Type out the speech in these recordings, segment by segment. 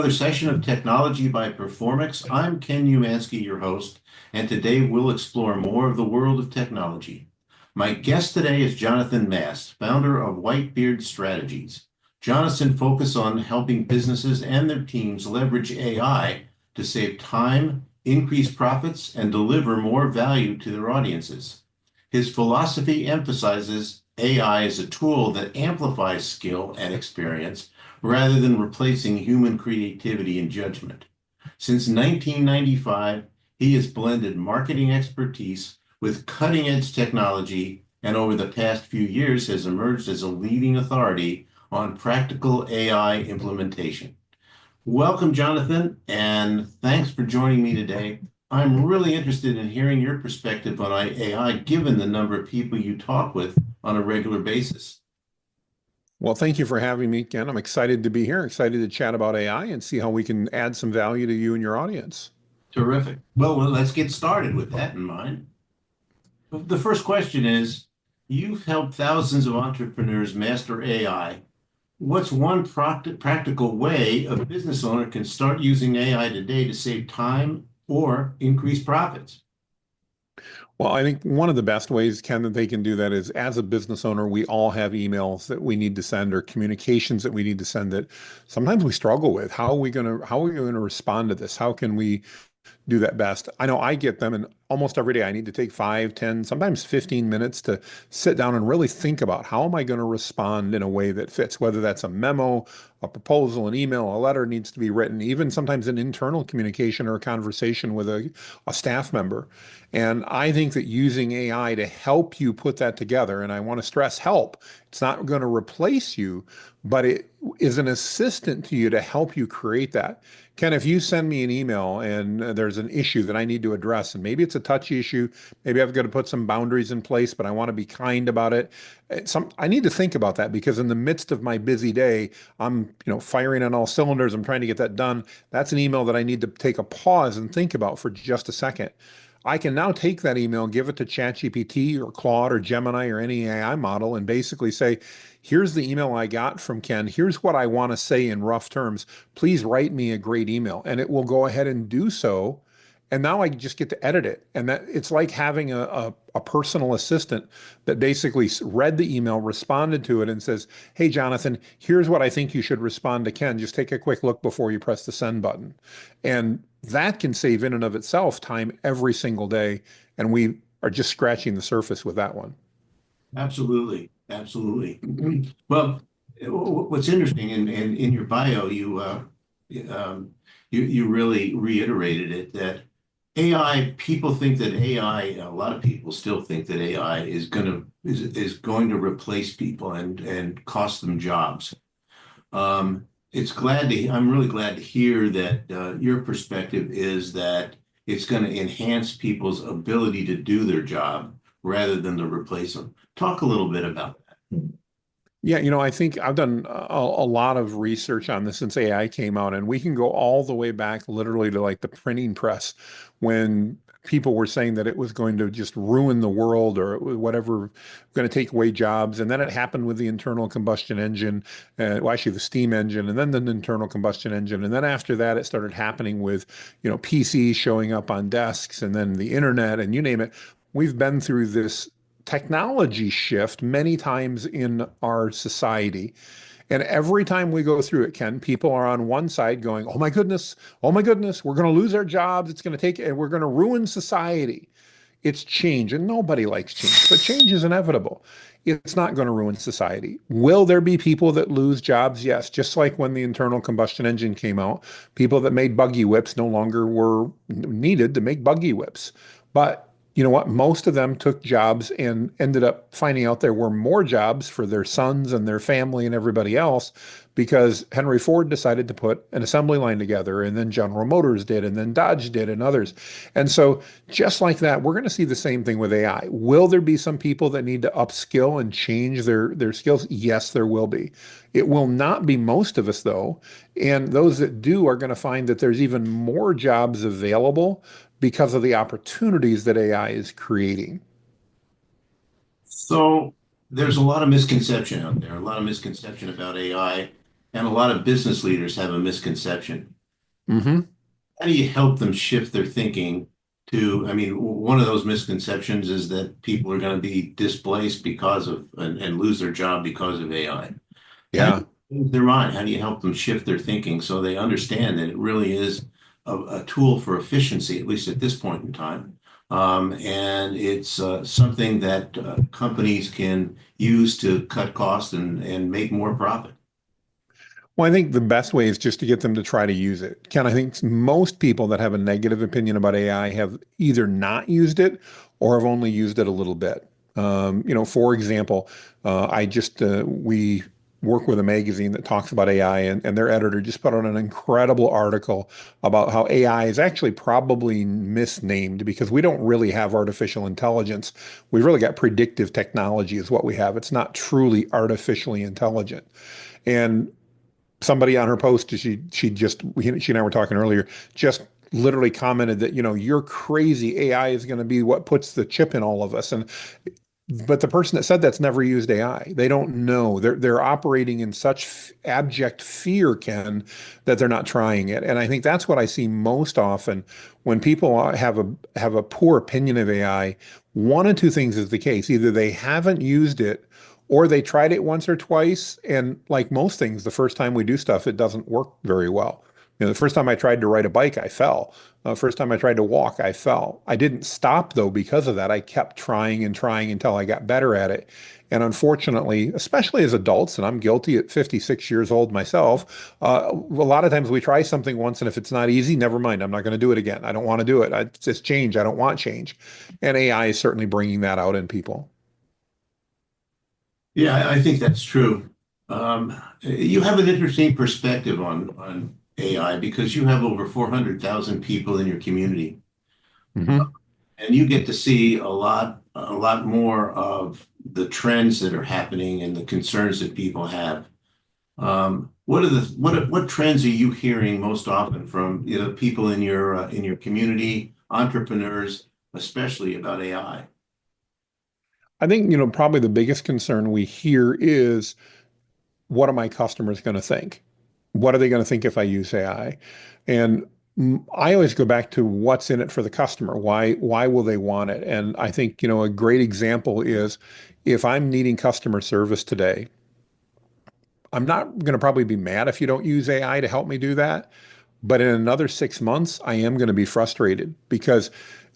another session of Technology by Performix. I'm Ken Umansky, your host, and today we'll explore more of the world of technology. My guest today is Jonathan Mast, founder of Whitebeard Strategies. Jonathan focuses on helping businesses and their teams leverage AI to save time, increase profits, and deliver more value to their audiences. His philosophy emphasizes AI as a tool that amplifies skill and experience rather than replacing human creativity and judgment. Since 1995, he has blended marketing expertise with cutting-edge technology, and over the past few years has emerged as a leading authority on practical AI implementation. Welcome, Jonathan, and thanks for joining me today. I'm really interested in hearing your perspective on AI, given the number of people you talk with on a regular basis. Well, thank you for having me, Ken. I'm excited to be here, excited to chat about AI and see how we can add some value to you and your audience. Terrific. Well, let's get started with that in mind. The first question is, you've helped thousands of entrepreneurs master AI. What's one practical way a business owner can start using AI today to save time or increase profits? Well, I think one of the best ways, Ken, that they can do that is as a business owner, we all have emails that we need to send or communications that we need to send that sometimes we struggle with. How are we going to respond to this? How can we do that best? I know I get them, and almost every day I need to take 5, 10, sometimes 15 minutes to sit down and really think about how am I going to respond in a way that fits, whether that's a memo, a proposal, an email, a letter needs to be written, even sometimes an internal communication or a conversation with a staff member. And I think that using AI to help you put that together, and I want to stress help, it's not going to replace you, but it is an assistant to you to help you create that. Ken, if you send me an email and there's an issue that I need to address, and maybe it's a touchy issue, maybe I've got to put some boundaries in place, but I want to be kind about it. I need to think about that because in the midst of my busy day, I'm, firing on all cylinders. I'm trying to get that done. That's an email that I need to take a pause and think about for just a second. I can now take that email, give it to ChatGPT or Claude or Gemini or any AI model and basically say, here's the email I got from Ken. Here's what I want to say in rough terms. Please write me a great email. And it will go ahead and do so. And now I just get to edit it. And that it's like having a personal assistant that basically read the email, responded to it, and says, hey, Jonathan, here's what I think you should respond to Ken. Just take a quick look before you press the send button. And that can save in and of itself time every single day. And we are just scratching the surface with that one. Absolutely. Absolutely. Well, what's interesting, in your bio, you really reiterated it, that AI, people think that AI, a lot of people still think that AI is going to replace people and cost them jobs. I'm really glad to hear that your perspective is that it's going to enhance people's ability to do their job rather than to replace them. Talk a little bit about that. Yeah, I think I've done a lot of research on this since AI came out, and we can go all the way back literally to like the printing press when people were saying that it was going to just ruin the world or whatever, going to take away jobs. And then it happened with the internal combustion engine, well, actually the steam engine, and then the internal combustion engine. And then after that, it started happening with, PCs showing up on desks and then the internet and you name it. We've been through this technology shift many times in our society. And every time we go through it, Ken, people are on one side going, oh my goodness, we're going to lose our jobs. It's going to take, and we're going to ruin society. It's change, and nobody likes change, but change is inevitable. It's not going to ruin society. Will there be people that lose jobs? Yes. Just like when the internal combustion engine came out, people that made buggy whips no longer were needed to make buggy whips. But you know what? Most of them took jobs and ended up finding out there were more jobs for their sons and their family and everybody else because Henry Ford decided to put an assembly line together, and then General Motors did, and then Dodge did, and others. And so just like that, we're going to see the same thing with AI. Will there be some people that need to upskill and change their skills? Yes, there will be. It will not be most of us, though. And those that do are going to find that there's even more jobs available because of the opportunities that AI is creating. So there's a lot of misconception out there, a lot of misconception about AI. And a lot of business leaders have a misconception. Hmm. How do you help them shift their thinking to, I mean, one of those misconceptions is that people are going to be displaced because of and lose their job because of AI. How do Yeah. you change their mind? How do you help them shift their thinking so they understand that it really is a tool for efficiency, at least at this point in time? And it's something that companies can use to cut costs and make more profit. Well, I think the best way is just to get them to try to use it. Ken, I think most people that have a negative opinion about AI have either not used it or have only used it a little bit. For example, we work with a magazine that talks about AI, and their editor just put out an incredible article about how AI is actually probably misnamed because we don't really have artificial intelligence. We've really got predictive technology is what we have. It's not truly artificially intelligent. And somebody on her post, she and I were talking earlier, just literally commented that, you're crazy. AI is going to be what puts the chip in all of us. But the person that said that's never used AI. They don't know. They're operating in such abject fear, Ken, that they're not trying it. And I think that's what I see most often when people have a poor opinion of AI. One of two things is the case. Either they haven't used it or they tried it once or twice. And like most things, the first time we do stuff, it doesn't work very well. The first time I tried to ride a bike, I fell. First time I tried to walk, I fell. I didn't stop though because of that. I kept trying and trying until I got better at it. And unfortunately, especially as adults, and I'm guilty at 56 years old myself, a lot of times we try something once, and if it's not easy, never mind. I'm not going to do it again. I don't want to do it. It's just change. I don't want change. And AI is certainly bringing that out in people. Yeah, I think that's true. You have an interesting perspective on AI because you have over 400,000 people in your community, Hmm. and you get to see a lot more of the trends that are happening and the concerns that people have. What trends are you hearing most often from people in your community, entrepreneurs, especially about AI? I think, probably the biggest concern we hear is what are my customers going to think? What are they going to think if I use AI? And I always go back to what's in it for the customer. Why will they want it? And I think, a great example is if I'm needing customer service today, I'm not going to probably be mad if you don't use AI to help me do that. But in another 6 months, I am going to be frustrated because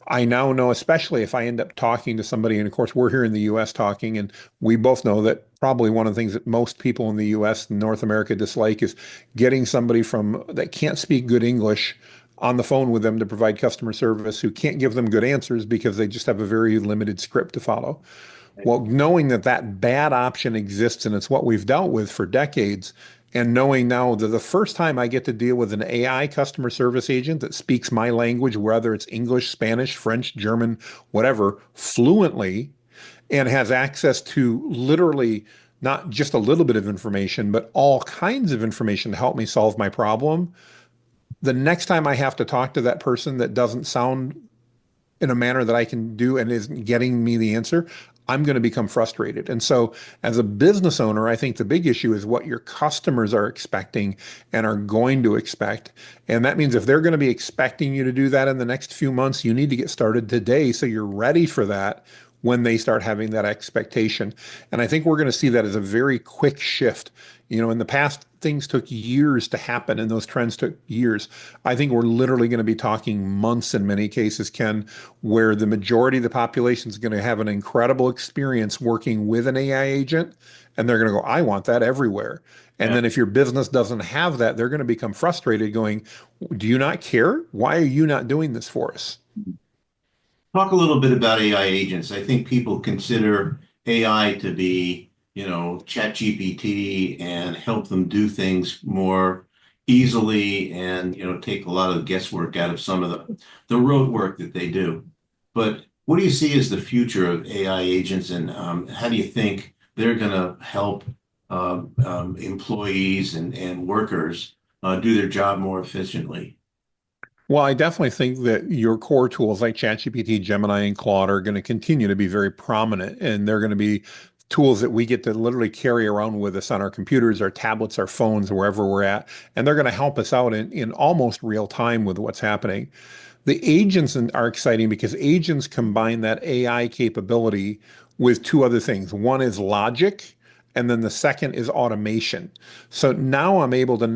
I now know, especially if I end up talking to somebody, and of course, we're here in the US talking, and we both know that probably one of the things that most people in the US and North America dislike is getting somebody from that can't speak good English on the phone with them to provide customer service who can't give them good answers because they just have a very limited script to follow. Well, knowing that that bad option exists and it's what we've dealt with for decades, and knowing now that the first time I get to deal with an AI customer service agent that speaks my language, whether it's English, Spanish, French, German, whatever, fluently, and has access to literally not just a little bit of information, but all kinds of information to help me solve my problem. The next time I have to talk to that person that doesn't sound in a manner that I can do and isn't getting me the answer, I'm going to become frustrated. And so, as a business owner, I think the big issue is what your customers are expecting and are going to expect. And that means if they're going to be expecting you to do that in the next few months, you need to get started today so you're ready for that when they start having that expectation. And I think we're going to see that as a very quick shift. In the past, things took years to happen and those trends took years. I think we're literally going to be talking months in many cases, Ken, where the majority of the population is going to have an incredible experience working with an AI agent, and they're going to go, I want that everywhere. And Yeah. then if your business doesn't have that, they're going to become frustrated going, do you not care? Why are you not doing this for us? Talk a little bit about AI agents. I think people consider AI to be, ChatGPT and help them do things more easily and, take a lot of guesswork out of some of the rote work that they do. But what do you see as the future of AI agents and how do you think they're going to help employees and workers do their job more efficiently? Well, I definitely think that your core tools like ChatGPT, Gemini, and Claude are going to continue to be very prominent, and they're going to be tools that we get to literally carry around with us on our computers, our tablets, our phones, wherever we're at. And they're going to help us out in almost real time with what's happening. The agents are exciting because agents combine that AI capability with two other things. One is logic, and then the second is automation. So now I'm able to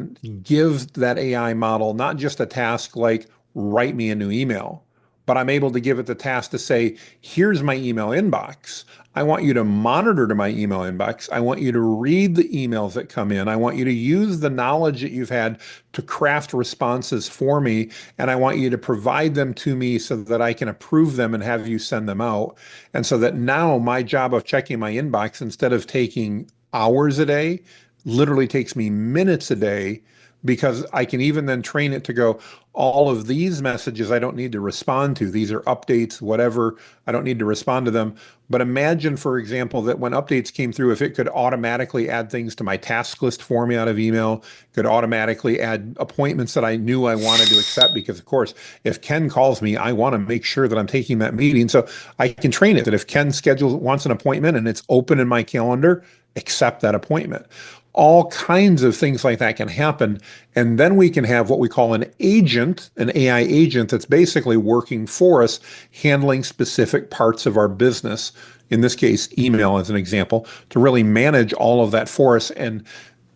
give that AI model not just a task like write me a new email, but I'm able to give it the task to say, here's my email inbox. I want you to monitor to my email inbox. I want you to read the emails that come in. I want you to use the knowledge that you've had to craft responses for me. And I want you to provide them to me so that I can approve them and have you send them out. And so that now my job of checking my inbox, instead of taking hours a day, literally takes me minutes a day, because I can even then train it to go, all of these messages I don't need to respond to. These are updates, whatever. I don't need to respond to them. But imagine, for example, that when updates came through, if it could automatically add things to my task list for me out of email, could automatically add appointments that I knew I wanted to accept, because of course, if Ken calls me, I want to make sure that I'm taking that meeting. So I can train it that if Ken wants an appointment and it's open in my calendar, accept that appointment. All kinds of things like that can happen. And then we can have what we call an agent, an AI agent that's basically working for us, handling specific parts of our business, in this case, email as an example, to really manage all of that for us and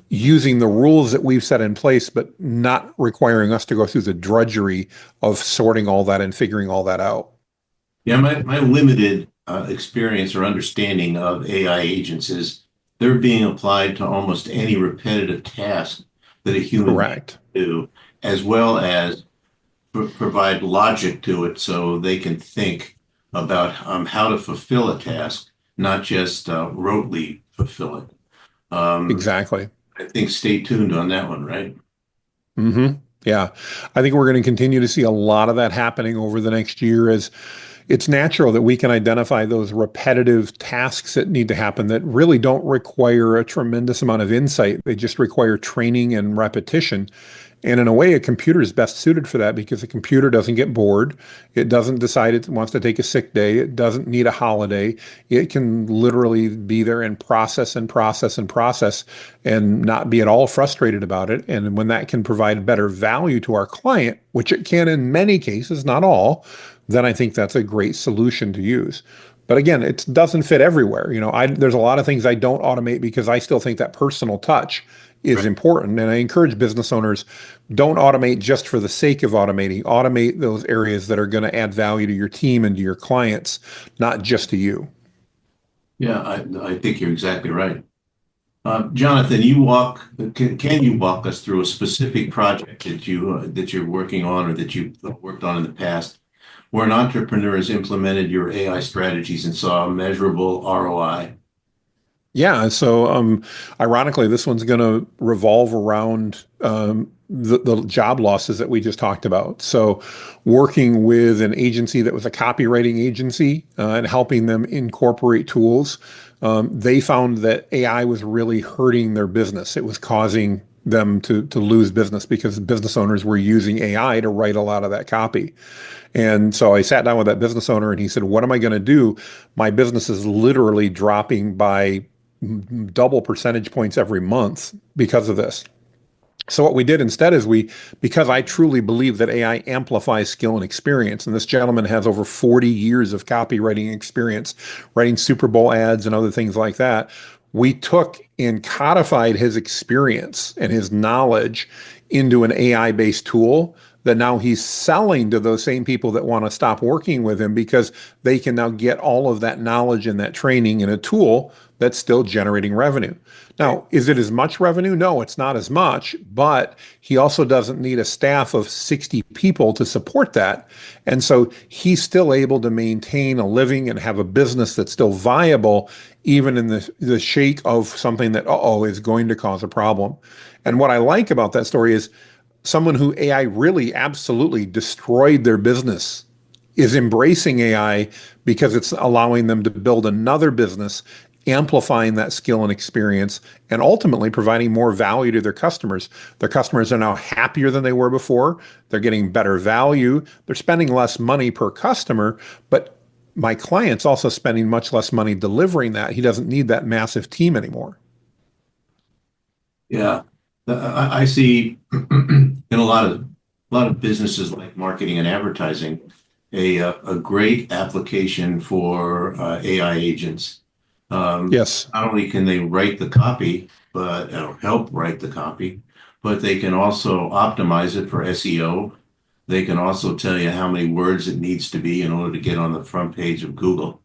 using the rules that we've set in place, but not requiring us to go through the drudgery of sorting all that and figuring all that out. Yeah, my limited experience or understanding of AI agents is they're being applied to almost any repetitive task that a human being Correct. can do, as well as provide logic to it so they can think about how to fulfill a task, not just rotely fulfill it. Exactly. I think stay tuned on that one, right? Yeah. I think we're going to continue to see a lot of that happening over the next year, as it's natural that we can identify those repetitive tasks that need to happen that really don't require a tremendous amount of insight. They just require training and repetition. And in a way, a computer is best suited for that, because a computer doesn't get bored. It doesn't decide it wants to take a sick day. It doesn't need a holiday. It can literally be there and process and process and process and not be at all frustrated about it. And when that can provide better value to our client, which it can in many cases, not all, then I think that's a great solution to use. But again, it doesn't fit everywhere. There's a lot of things I don't automate because I still think that personal touch is important. And I encourage business owners, don't automate just for the sake of automating. Automate those areas that are going to add value to your team and to your clients, not just to you. Yeah, I think you're exactly right. Jonathan, can you walk us through a specific project that you're working on or that you've worked on in the past, where an entrepreneur has implemented your AI strategies and saw a measurable ROI? Yeah. So, ironically, this one's going to revolve around the job losses that we just talked about. So, working with an agency that was a copywriting agency and helping them incorporate tools, they found that AI was really hurting their business. It was causing them to lose business because business owners were using AI to write a lot of that copy. And so I sat down with that business owner and he said, what am I going to do? My business is literally dropping by double percentage points every month because of this. So what we did instead is because I truly believe that AI amplifies skill and experience, and this gentleman has over 40 years of copywriting experience, writing Super Bowl ads and other things like that, we took and codified his experience and his knowledge into an AI-based tool that now he's selling to those same people that want to stop working with him, because they can now get all of that knowledge and that training in a tool that's still generating revenue. Now, is it as much revenue? No, it's not as much, but he also doesn't need a staff of 60 people to support that. And so he's still able to maintain a living and have a business that's still viable, even in the shake of something that, is going to cause a problem. And what I like about that story is someone who AI really absolutely destroyed their business is embracing AI because it's allowing them to build another business, amplifying that skill and experience, and ultimately providing more value to their customers. Their customers are now happier than they were before. They're getting better value. They're spending less money per customer, but my client's also spending much less money delivering that. He doesn't need that massive team anymore. Yeah. I see in a lot of businesses like marketing and advertising, a great application for AI agents. Yes. Not only can they write the copy, but or help write the copy, but they can also optimize it for SEO. They can also tell you how many words it needs to be in order to get on the front page of Google.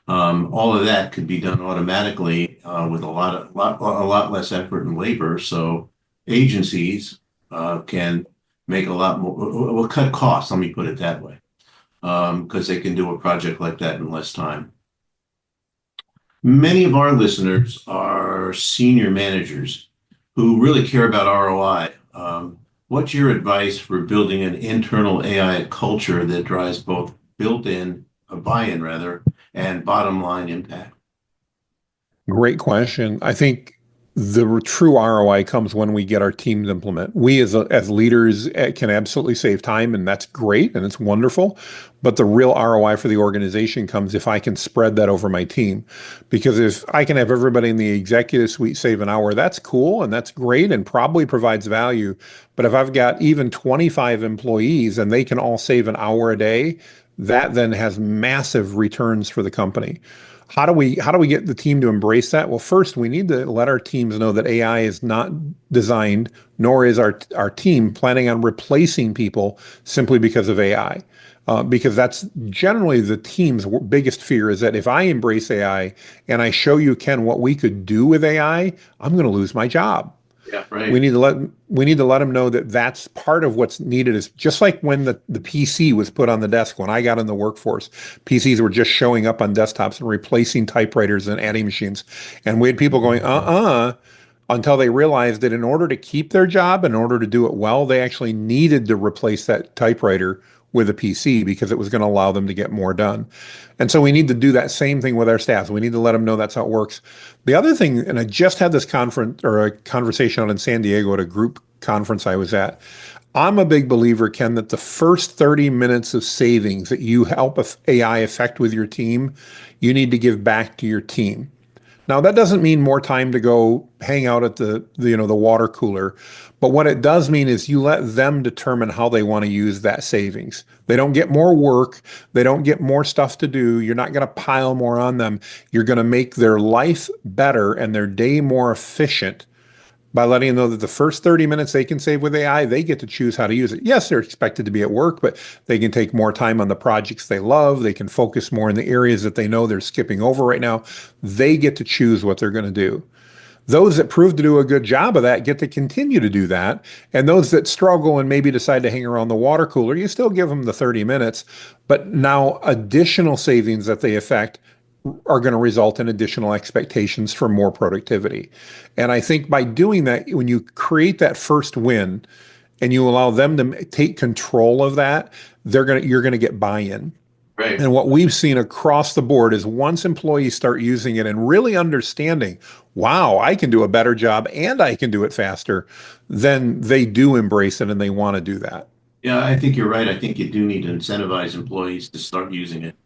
All of that could be done automatically with a lot less effort and labor. So agencies can make a lot more, will cut costs. Let me put it that way, because they can do a project like that in less time. Many of our listeners are senior managers who really care about ROI. What's your advice for building an internal AI culture that drives both built-in, buy-in rather, and bottom line impact? Great question. I think the true ROI comes when we get our team to implement. We as leaders can absolutely save time, and that's great and it's wonderful. But the real ROI for the organization comes if I can spread that over my team. Because if I can have everybody in the executive suite save an hour, that's cool and that's great and probably provides value. But if I've got even 25 employees and they can all save an hour a day, that then has massive returns for the company. How do we get the team to embrace that? Well, first we need to let our teams know that AI is not designed, nor is our team planning on replacing people simply because of AI. Because that's generally the team's biggest fear is that if I embrace AI and I show you, Ken, what we could do with AI, I'm going to lose my job. Yeah, We right. need to let we need to let them know that that's part of what's needed is just like when the PC was put on the desk when I got in the workforce. PCs were just showing up on desktops and replacing typewriters and adding machines. And we had people going, until they realized that in order to keep their job, in order to do it well, they actually needed to replace that typewriter with a PC because it was going to allow them to get more done. And so we need to do that same thing with our staff. We need to let them know that's how it works. The other thing, and I just had this conference or a conversation out in San Diego at a group conference I was at. I'm a big believer, Ken, that the first 30 minutes of savings that you help AI affect with your team, you need to give back to your team. Now, that doesn't mean more time to go hang out at the water cooler, but what it does mean is you let them determine how they want to use that savings. They don't get more work, they don't get more stuff to do. You're not going to pile more on them. You're going to make their life better and their day more efficient by letting them know that the first 30 minutes they can save with AI, they get to choose how to use it. Yes, they're expected to be at work, but they can take more time on the projects they love. They can focus more in the areas that they know they're skipping over right now. They get to choose what they're going to do. Those that prove to do a good job of that get to continue to do that. And those that struggle and maybe decide to hang around the water cooler, you still give them the 30 minutes, but now additional savings that they affect are going to result in additional expectations for more productivity. And I think by doing that, when you create that first win and you allow them to take control of that, you're going to get buy-in. Right. And what we've seen across the board is once employees start using it and really understanding, wow, I can do a better job and I can do it faster, then they do embrace it and they want to do that. Yeah, I think you're right. I think you do need to incentivize employees to start using it.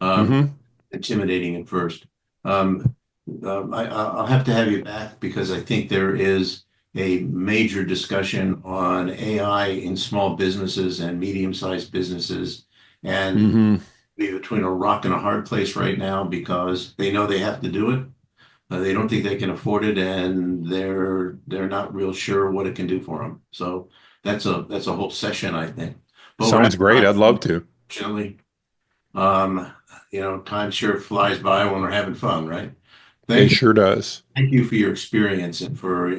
Um, Hmm. Intimidating at first. Um, I'll have to have you back because I think there is a major discussion on AI in small businesses and medium-sized businesses, and Hmm. be between a rock and a hard place right now because they know they have to do it. They don't think they can afford it, and they're not real sure what it can do for them. So that's a whole session, I think. But we're out Sounds of great. time, I'd love to. unfortunately. Um, time sure flies by when we're having fun, right? It Thank you. sure does. Thank you for your experience and for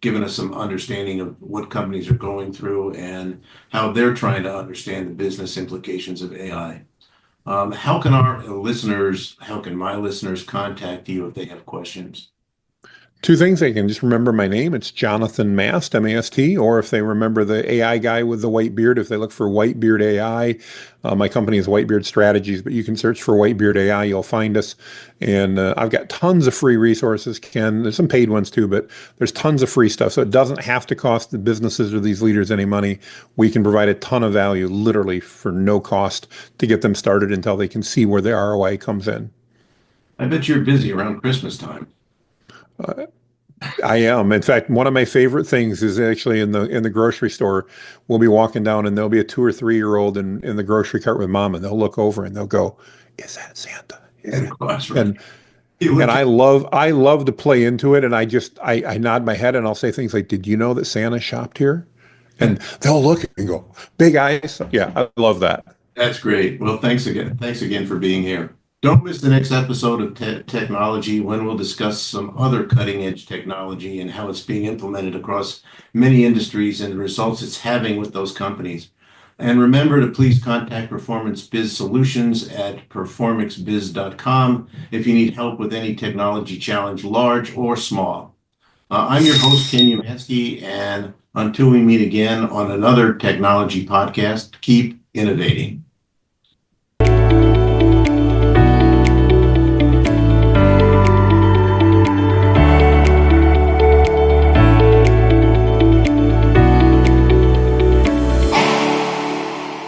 giving us some understanding of what companies are going through and how they're trying to understand the business implications of AI. How can my listeners contact you if they have questions? Two things, they can just remember my name. It's Jonathan Mast, M-A-S-T, or if they remember the AI guy with the white beard, if they look for Whitebeard AI, my company is Whitebeard Strategies, but you can search for Whitebeard AI, you'll find us. And I've got tons of free resources, Ken. There's some paid ones too, but there's tons of free stuff. So it doesn't have to cost the businesses or these leaders any money. We can provide a ton of value, literally for no cost, to get them started until they can see where the ROI comes in. I bet you're busy around Christmas time. I am. In fact, one of my favorite things is actually in the grocery store. We'll be walking down and there'll be a 2 or 3 year old in the grocery cart with mom, and they'll look over and they'll go, "Is that Santa? Is Of that?" course, right. And I love to play into it, and I nod my head and I'll say things like, "Did you know that Santa shopped here?" And they'll look and go, "Big eyes." Yeah, I love that. That's great. Well, thanks again. Thanks again for being here. Don't miss the next episode of Technology, when we'll discuss some other cutting edge technology and how it's being implemented across many industries and the results it's having with those companies. And remember to please contact Performance Biz Solutions at performixbiz.com if you need help with any technology challenge, large or small. I'm your host, Ken Umansky, and until we meet again on another technology podcast, keep innovating.